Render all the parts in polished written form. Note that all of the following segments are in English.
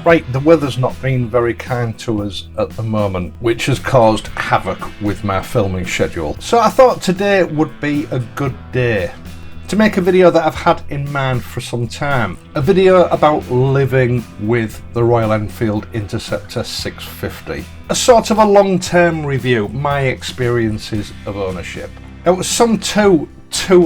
Right, the weather's not been very kind to us at the moment, which has caused havoc with my filming schedule. So I thought today would be a good day to make a video that I've had in mind for some time. A video about living with the Royal Enfield Interceptor 650. A sort of a long-term review, my experiences of ownership. It was some two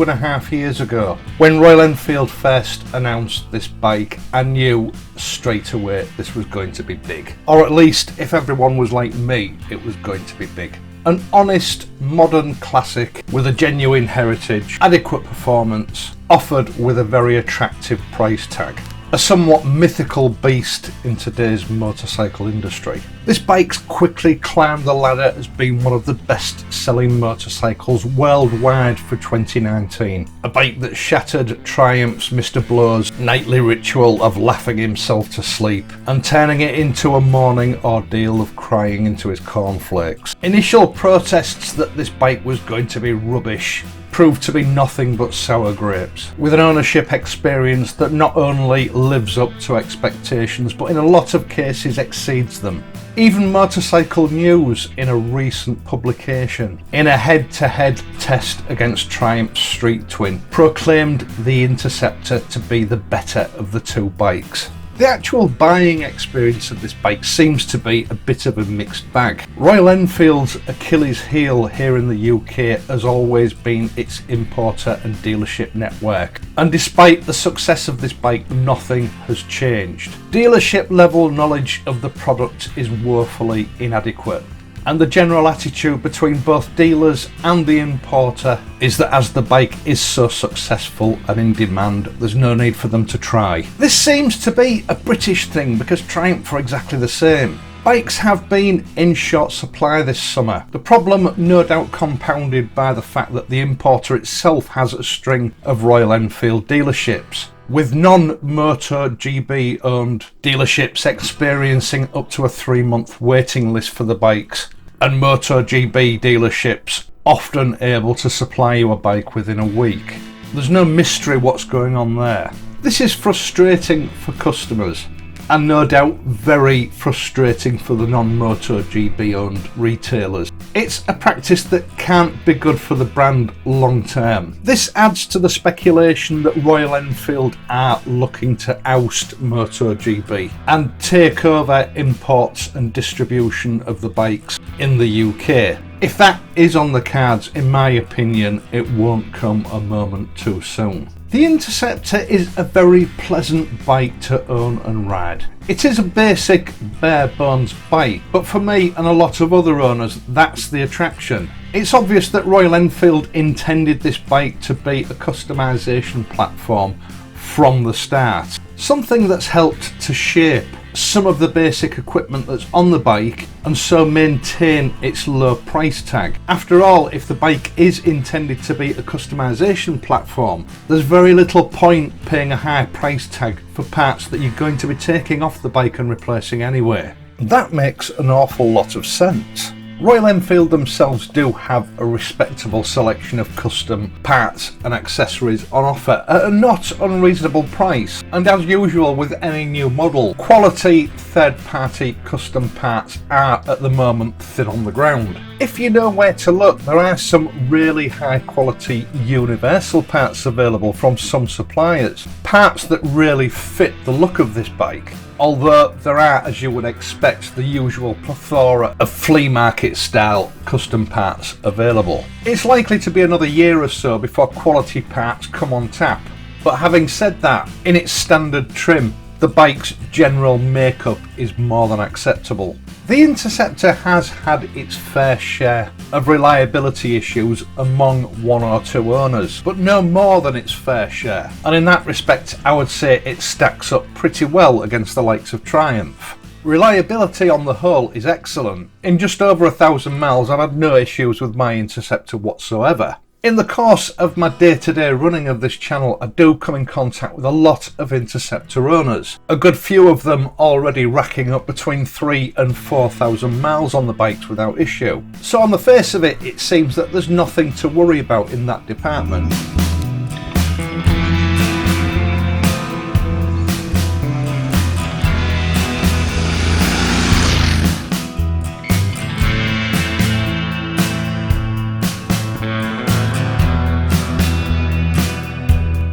and a half years ago when Royal Enfield first announced this bike. I knew straight away this was going to be big, or at least if everyone was like me, it was going to be big. An honest modern classic with a genuine heritage, adequate performance, offered with a very attractive price tag. A somewhat mythical beast in today's motorcycle industry. This bike's quickly climbed the ladder as being one of the best selling motorcycles worldwide for 2019. A bike that shattered Triumph's Mr. Blow's nightly ritual of laughing himself to sleep and turning it into a morning ordeal of crying into his cornflakes. Initial protests that this bike was going to be rubbish proved to be nothing but sour grapes, with an ownership experience that not only lives up to expectations but in a lot of cases exceeds them. Even Motorcycle News, in a recent publication, in a head-to-head test against Triumph's Street Twin, proclaimed the Interceptor to be the better of the two bikes. The actual buying experience of this bike seems to be a bit of a mixed bag. Royal Enfield's Achilles heel here in the UK has always been its importer and dealership network, and despite the success of this bike, nothing has changed. Dealership level knowledge of the product is woefully inadequate, and the general attitude between both dealers and the importer is that as the bike is so successful and in demand, there's no need for them to try. This seems to be a British thing because Triumph are exactly the same. Bikes have been in short supply this summer. The problem no doubt compounded by the fact that the importer itself has a string of Royal Enfield dealerships, with non-MotoGP owned dealerships experiencing up to a 3-month waiting list for the bikes, and MotoGP dealerships often able to supply you a bike within a week. There's no mystery what's going on there. This is frustrating for customers, and no doubt very frustrating for the non-MotoGP owned retailers. It's a practice that can't be good for the brand long term. This adds to the speculation that Royal Enfield are looking to oust MotoGP and take over imports and distribution of the bikes in the UK. If that is on the cards, in my opinion, it won't come a moment too soon. The Interceptor is a very pleasant bike to own and ride. It is a basic, bare bones bike, but for me and a lot of other owners, that's the attraction. It's obvious that Royal Enfield intended this bike to be a customisation platform from the start. Something that's helped to shape some of the basic equipment that's on the bike and so maintain its low price tag. After all, if the bike is intended to be a customisation platform, there's very little point paying a high price tag for parts that you're going to be taking off the bike and replacing anyway. That makes an awful lot of sense. Royal Enfield themselves do have a respectable selection of custom parts and accessories on offer at a not unreasonable price, and as usual with any new model, quality third-party custom parts are at the moment thin on the ground. If you know where to look, there are some really high quality universal parts available from some suppliers, parts that really fit the look of this bike. Although there are, as you would expect, the usual plethora of flea market style custom parts available. It's likely to be another year or so before quality parts come on tap, but having said that, in its standard trim, the bike's general makeup is more than acceptable. The Interceptor has had its fair share of reliability issues among one or two owners, but no more than its fair share, and in that respect I would say it stacks up pretty well against the likes of Triumph. Reliability on the whole is excellent. In just over 1,000 miles I've had no issues with my Interceptor whatsoever. In the course of my day-to-day running of this channel, I do come in contact with a lot of Interceptor owners, a good few of them already racking up between 3,000 and 4,000 miles on the bikes without issue. So on the face of it, it seems that there's nothing to worry about in that department.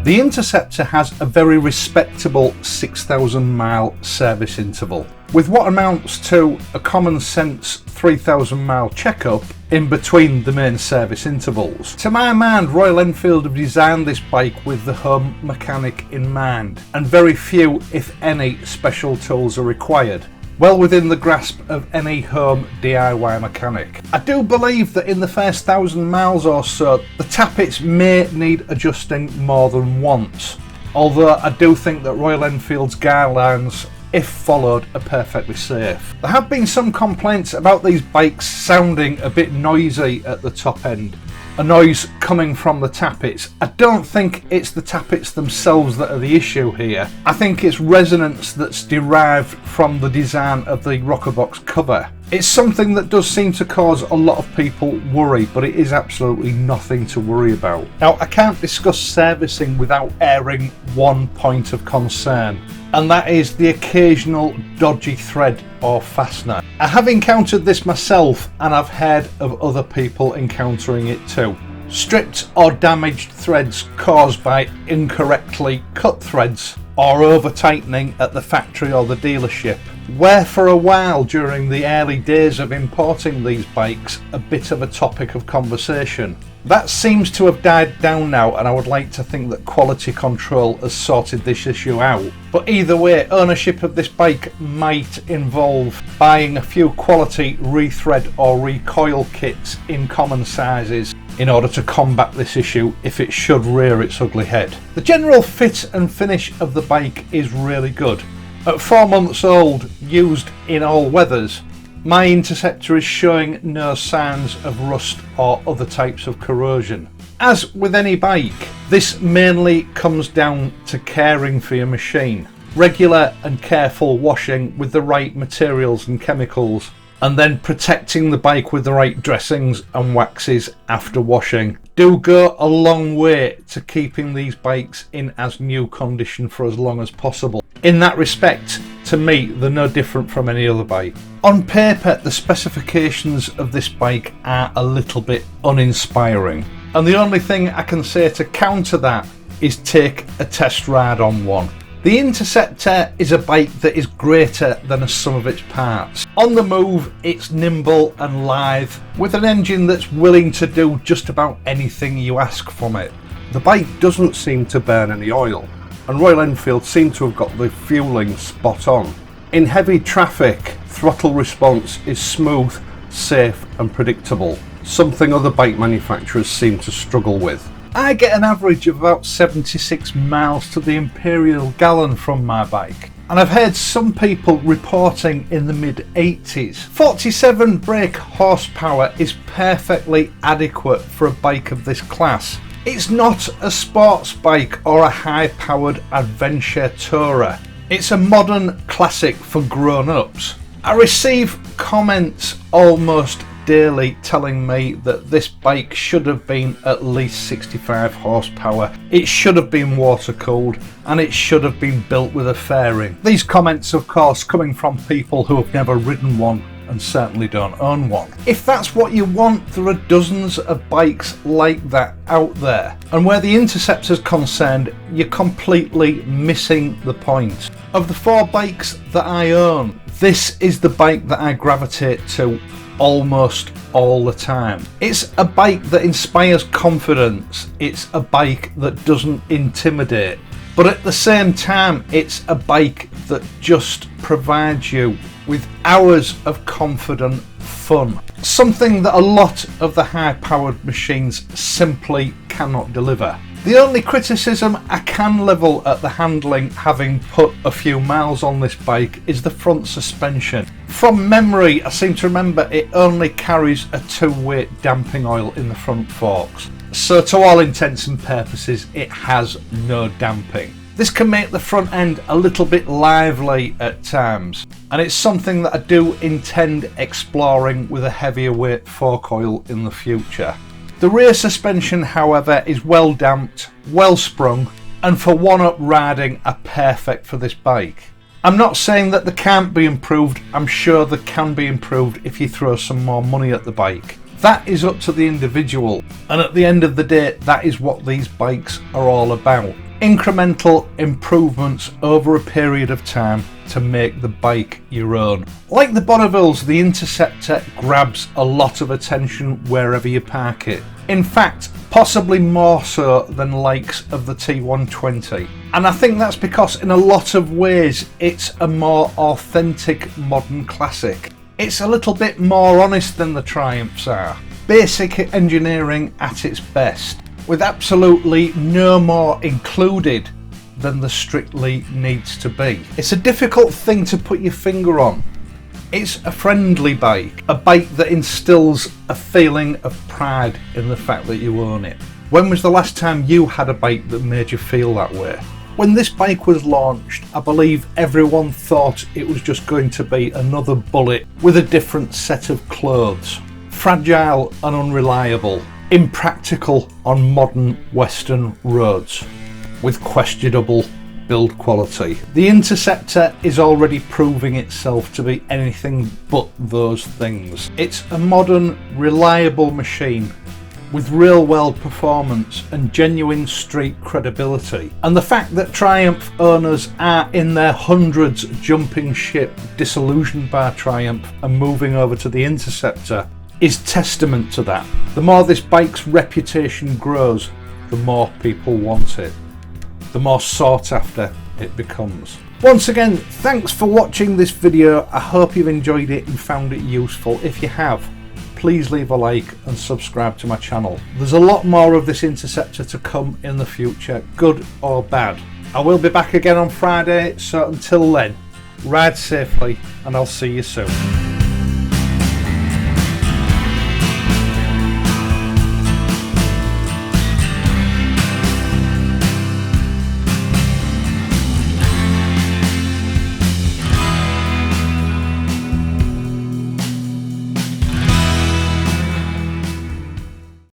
The Interceptor has a very respectable 6,000 mile service interval, with what amounts to a common sense 3,000 mile checkup in between the main service intervals. To my mind, Royal Enfield have designed this bike with the home mechanic in mind, and very few, if any, special tools are required, well within the grasp of any home DIY mechanic. I do believe that in the first 1,000 miles or so, the tappets may need adjusting more than once, although I do think that Royal Enfield's guidelines, if followed, are perfectly safe. There have been some complaints about these bikes sounding a bit noisy at the top end, a noise coming from the tappets. I don't think it's the tappets themselves that are the issue here. I think it's resonance that's derived from the design of the rocker box cover. It's something that does seem to cause a lot of people worry, but it is absolutely nothing to worry about. Now, I can't discuss servicing without airing one point of concern, and that is the occasional dodgy thread or fastener. I have encountered this myself, and I've heard of other people encountering it too. Stripped or damaged threads caused by incorrectly cut threads or over tightening at the factory or the dealership, where for a while during the early days of importing these bikes a bit of a topic of conversation. That seems to have died down now, and I would like to think that quality control has sorted this issue out. But either way, ownership of this bike might involve buying a few quality rethread or recoil kits in common sizes in order to combat this issue if it should rear its ugly head. The general fit and finish of the bike is really good. At 4 months old, used in all weathers, my Interceptor is showing no signs of rust or other types of corrosion. As with any bike, this mainly comes down to caring for your machine. Regular and careful washing with the right materials and chemicals, and then protecting the bike with the right dressings and waxes after washing do go a long way to keeping these bikes in as new condition for as long as possible. In that respect, to me, they're no different from any other bike. On paper, the specifications of this bike are a little bit uninspiring, and the only thing I can say to counter that is take a test ride on one. The Interceptor is a bike that is greater than a sum of its parts. On the move, it's nimble and lithe, with an engine that's willing to do just about anything you ask from it. The bike doesn't seem to burn any oil, and Royal Enfield seem to have got the fueling spot on. In heavy traffic, throttle response is smooth, safe and predictable, something other bike manufacturers seem to struggle with. I get an average of about 76 miles to the imperial gallon from my bike, and I've heard some people reporting in the mid-80s. 47 brake horsepower is perfectly adequate for a bike of this class. It's not a sports bike or a high-powered adventure tourer. It's a modern classic for grown-ups. I receive comments almost daily telling me that this bike should have been at least 65 horsepower, it should have been water cooled, and it should have been built with a fairing. These comments, of course, coming from people who have never ridden one and certainly don't own one. If that's what you want, there are dozens of bikes like that out there, and where the Interceptor's concerned, you're completely missing the point. Of the 4 bikes that I own, this is the bike that I gravitate to almost all the time. It's a bike that inspires confidence, it's a bike that doesn't intimidate, but at the same time it's a bike that just provides you with hours of confident fun, something that a lot of the high-powered machines simply cannot deliver. The only criticism I can level at the handling, having put a few miles on this bike, is the front suspension. From memory, I seem to remember it only carries a 2-weight damping oil in the front forks, so to all intents and purposes it has no damping. This can make the front end a little bit lively at times, and it's something that I do intend exploring with a heavier weight fork oil in the future. The rear suspension, however, is well damped, well sprung, and for one-up riding are perfect for this bike. I'm not saying that they can't be improved, I'm sure they can be improved if you throw some more money at the bike. That is up to the individual, and at the end of the day, that is what these bikes are all about. incremental improvements over a period of time to make the bike your own. Like the Bonnevilles, the Interceptor grabs a lot of attention wherever you park it. In fact, possibly more so than likes of the T120. And I think that's because in a lot of ways it's a more authentic modern classic. It's a little bit more honest than the Triumphs are. Basic engineering at its best, with absolutely no more included than the strictly needs to be. It's a difficult thing to put your finger on. It's a friendly bike, a bike that instills a feeling of pride in the fact that you own it. When was the last time you had a bike that made you feel that way? When this bike was launched, I believe everyone thought it was just going to be another bullet with a different set of clothes. Fragile and unreliable, impractical on modern Western roads, with questionable build quality. The Interceptor is already proving itself to be anything but those things. It's a modern, reliable machine with real-world performance and genuine street credibility. And the fact that Triumph owners are in their hundreds jumping ship, disillusioned by Triumph and moving over to the Interceptor is testament to that. The more this bike's reputation grows, the more people want it, the more sought after it becomes. Once again, thanks for watching this video. I hope you've enjoyed it and found it useful. If you have, please leave a like and subscribe to my channel. There's a lot more of this Interceptor to come in the future, good or bad. I will be back again on Friday, so until then, ride safely and I'll see you soon.